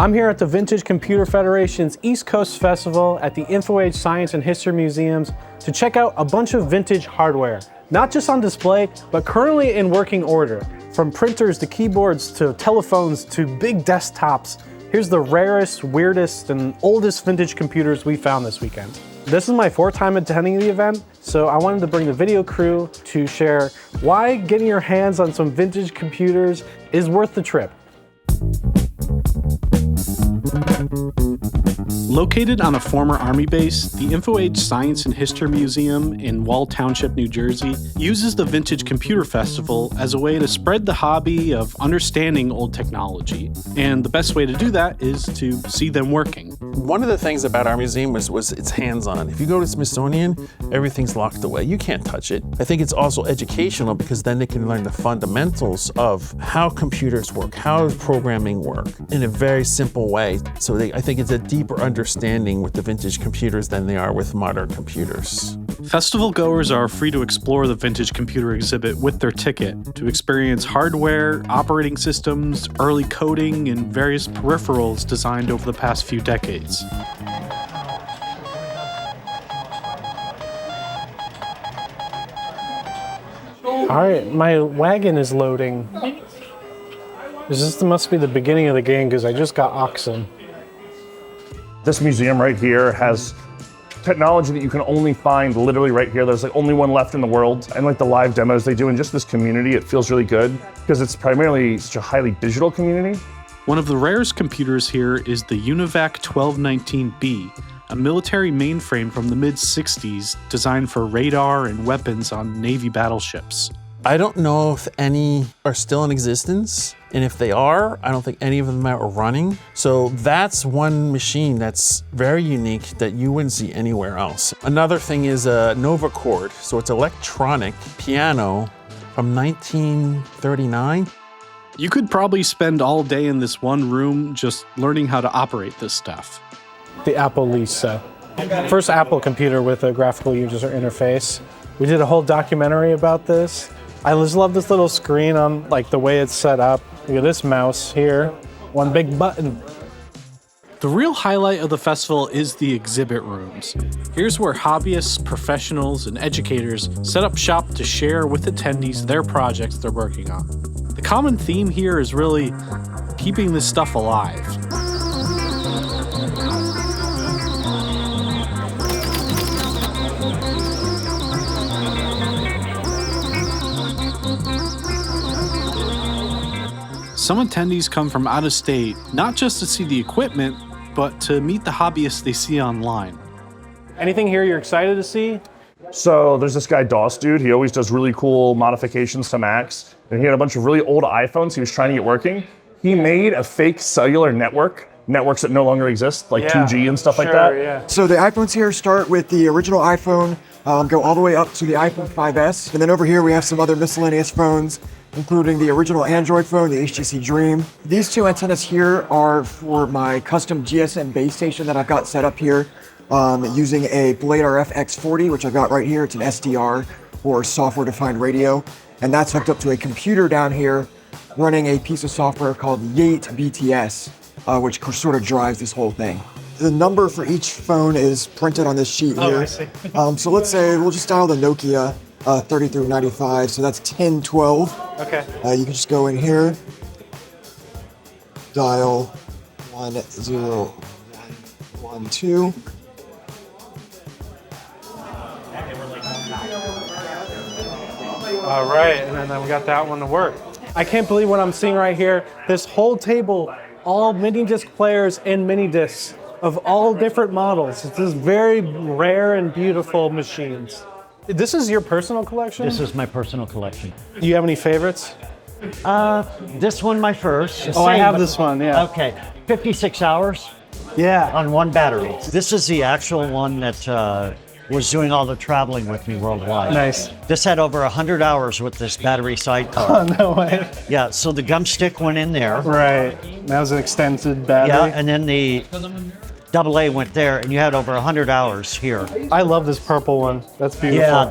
I'm here at the Vintage Computer Federation's East Coast Festival at the InfoAge Science and History Museums to check out a bunch of vintage hardware. Not just on display, but currently in working order. From printers to keyboards to telephones to big desktops, here's the rarest, weirdest, and oldest vintage computers we found this weekend. This is my fourth time attending the event, so I wanted to bring the video crew to share why getting your hands on some vintage computers is worth the trip. Located on a former Army base, the InfoAge Science and History Museum in Wall Township, New Jersey, uses the Vintage Computer Festival as a way to spread the hobby of understanding old technology. And the best way to do that is to see them working. One of the things about our museum was it's hands-on. If you go to Smithsonian, everything's locked away. You can't touch it. I think it's also educational because then they can learn the fundamentals of how computers work, how programming work in a very simple way. So I think it's a deeper understanding with the vintage computers than they are with modern computers. Festival goers are free to explore the vintage computer exhibit with their ticket to experience hardware, operating systems, early coding, and various peripherals designed over the past few decades. All right, my wagon is loading. This must be the beginning of the game because I just got oxen. This museum right here has technology that you can only find literally right here. There's like only one left in the world. And like the live demos they do in just this community, it feels really good because it's primarily such a highly digital community. One of the rarest computers here is the UNIVAC 1219B, a military mainframe from the mid-60s designed for radar and weapons on Navy battleships. I don't know if any are still in existence, and if they are, I don't think any of them are running. So that's one machine that's very unique that you wouldn't see anywhere else. Another thing is a Nova Chord, so it's electronic piano from 1939. You could probably spend all day in this one room just learning how to operate this stuff. The Apple Lisa. First Apple computer with a graphical user interface. We did a whole documentary about this. I just love this little screen on like the way it's set up. Look at this mouse here, one big button. The real highlight of the festival is the exhibit rooms. Here's where hobbyists, professionals, and educators set up shop to share with attendees their projects they're working on. The common theme here is really keeping this stuff alive. Some attendees come from out of state, not just to see the equipment, but to meet the hobbyists they see online. Anything here you're excited to see? So there's this guy, DOS Dude. He always does really cool modifications to Macs. And he had a bunch of really old iPhones he was trying to get working. He made a fake cellular networks that no longer exist, like 2G and stuff like that. Yeah. So the iPhones here start with the original iPhone, go all the way up to the iPhone 5S. And then over here we have some other miscellaneous phones, including the original Android phone, the HTC Dream. These two antennas here are for my custom GSM base station that I've got set up here using a Blade RF X40, which I've got right here. It's an SDR, or software-defined radio. And that's hooked up to a computer down here running a piece of software called Yate BTS, which sort of drives this whole thing. The number for each phone is printed on this sheet here. I see. So let's say we'll just dial the Nokia 3395, so that's 1012. Okay. You can just go in here, dial 1012. All right, and then we got that one to work. I can't believe what I'm seeing right here. This whole table, all mini disc players and mini discs of all different models. It's just very rare and beautiful machines. This is your personal collection? This is my personal collection. Do you have any favorites? This one, my first. Oh, I have this one, yeah. Okay, 56 hours Yeah. on one battery. This is the actual one that was doing all the traveling with me worldwide. Nice. This had over 100 hours with this battery sidecar. Oh, no way. Yeah, so the gum stick went in there. Right. That was an extended battery. Yeah, and then the AA went there, and you had over 100 hours here. I love this purple one. That's beautiful. Yeah,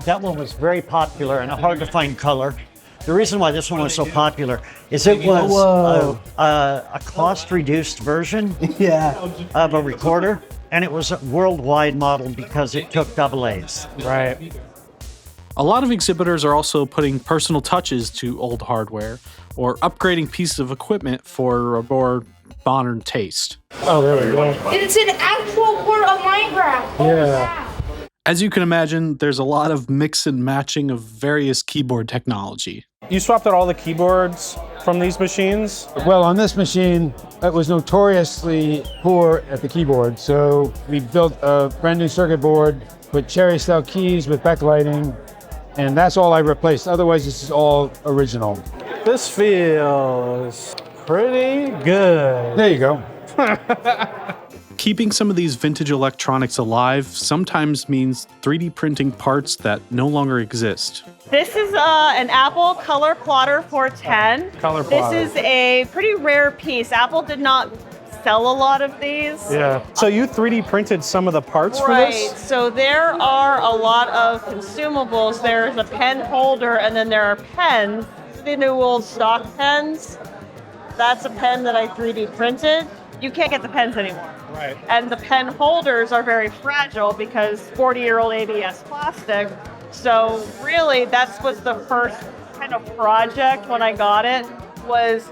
that one was very popular and hard to find color. The reason why this one was so popular is it was a cost-reduced version of a recorder, and it was a worldwide model because it took AA's. Right. A lot of exhibitors are also putting personal touches to old hardware or upgrading pieces of equipment for a more modern taste. Oh, there we go. It's an actual port of Minecraft. Yeah. As you can imagine, there's a lot of mix and matching of various keyboard technology. You swapped out all the keyboards from these machines? Well, on this machine, it was notoriously poor at the keyboard. So we built a brand new circuit board with cherry style keys with backlighting, and that's all I replaced. Otherwise, this is all original. This feels pretty good. There you go. Keeping some of these vintage electronics alive sometimes means 3D printing parts that no longer exist. This is an Apple Color Plotter 410. Color plotter. This is a pretty rare piece. Apple did not sell a lot of these. Yeah. So you 3D printed some of the parts for Right. this? So there are a lot of consumables. There's a pen holder, and then there are pens. The new old stock pens. That's a pen that I 3D printed. You can't get the pens anymore. Right. And the pen holders are very fragile because 40-year-old ABS plastic. So really, that was the first kind of project when I got it, was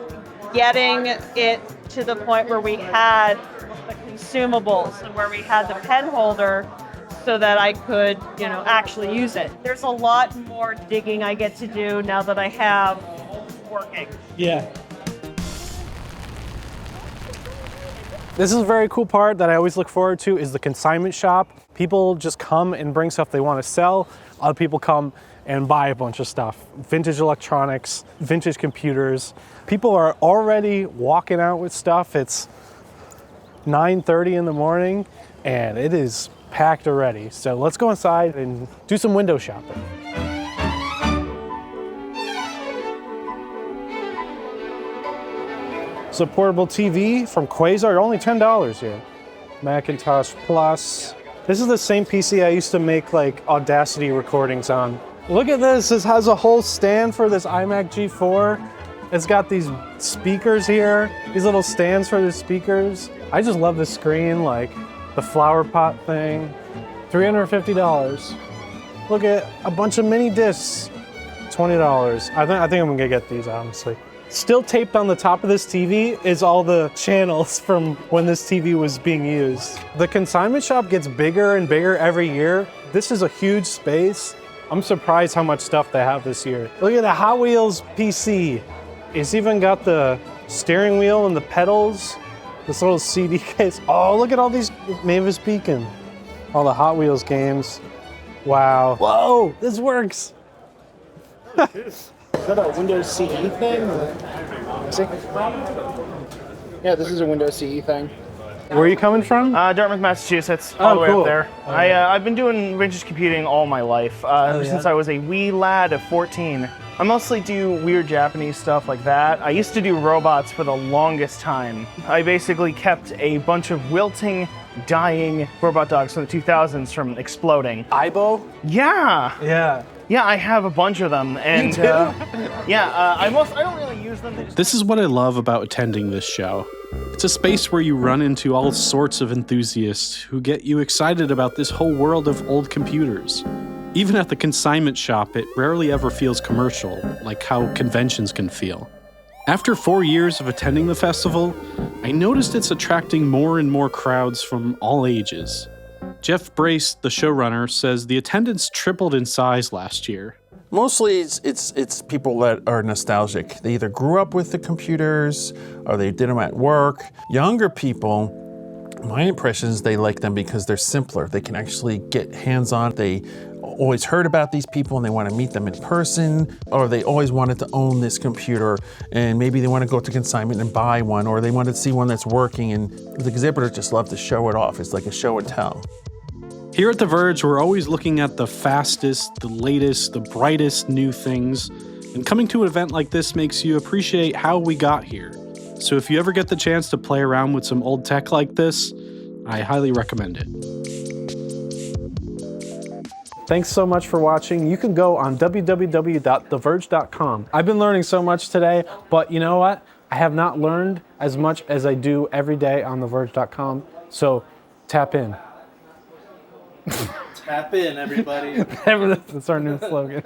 getting it to the point where we had the consumables and where we had the pen holder so that I could, actually use it. There's a lot more digging I get to do now that I have working. Yeah. This is a very cool part that I always look forward to is the consignment shop. People just come and bring stuff they want to sell. Other people come and buy a bunch of stuff. Vintage electronics, vintage computers. People are already walking out with stuff. It's 9:30 in the morning and it is packed already. So let's go inside and do some window shopping. So portable TV from Quasar, only $10 here. Macintosh Plus. This is the same PC I used to make like Audacity recordings on. Look at this, this has a whole stand for this iMac G4. It's got these speakers here, these little stands for the speakers. I just love the screen, like the flower pot thing. $350. Look at a bunch of mini discs, $20. I think I'm gonna get these, honestly. Still taped on the top of this TV is all the channels from when this TV was being used. The consignment shop gets bigger and bigger every year. This is a huge space. I'm surprised how much stuff they have this year. Look at the Hot Wheels PC. It's even got the steering wheel and the pedals. This little CD case. Oh, look at all these Mavis Beacon. All the Hot Wheels games. Wow. Whoa, this works. Is that a Windows CE thing? Yeah, this is a Windows CE thing. Where are you coming from? Dartmouth, Massachusetts, all the way cool. up there. I've been doing vintage computing all my life, ever since I was a wee lad of 14. I mostly do weird Japanese stuff like that. I used to do robots for the longest time. I basically kept a bunch of wilting, dying robot dogs from the 2000s from exploding. Aibo? Yeah! Yeah. Yeah, I have a bunch of them, and I don't really use them. This is what I love about attending this show. It's a space where you run into all sorts of enthusiasts who get you excited about this whole world of old computers. Even at the consignment shop, it rarely ever feels commercial, like how conventions can feel. After 4 years of attending the festival, I noticed it's attracting more and more crowds from all ages. Jeff Brace, the showrunner, says the attendance tripled in size last year. Mostly it's people that are nostalgic. They either grew up with the computers or they did them at work. Younger people, my impression is they like them because they're simpler. They can actually get hands-on. They always heard about these people and they want to meet them in person, or they always wanted to own this computer and maybe they want to go to consignment and buy one, or they want to see one that's working, and the exhibitors just love to show it off. It's like a show and tell. Here at The Verge, we're always looking at the fastest, the latest, the brightest new things, and coming to an event like this makes you appreciate how we got here. So if you ever get the chance to play around with some old tech like this, I highly recommend it. Thanks so much for watching. You can go on www.theverge.com. I've been learning so much today, but you know what? I have not learned as much as I do every day on theverge.com. So tap in. Tap in, everybody. That's our new slogan.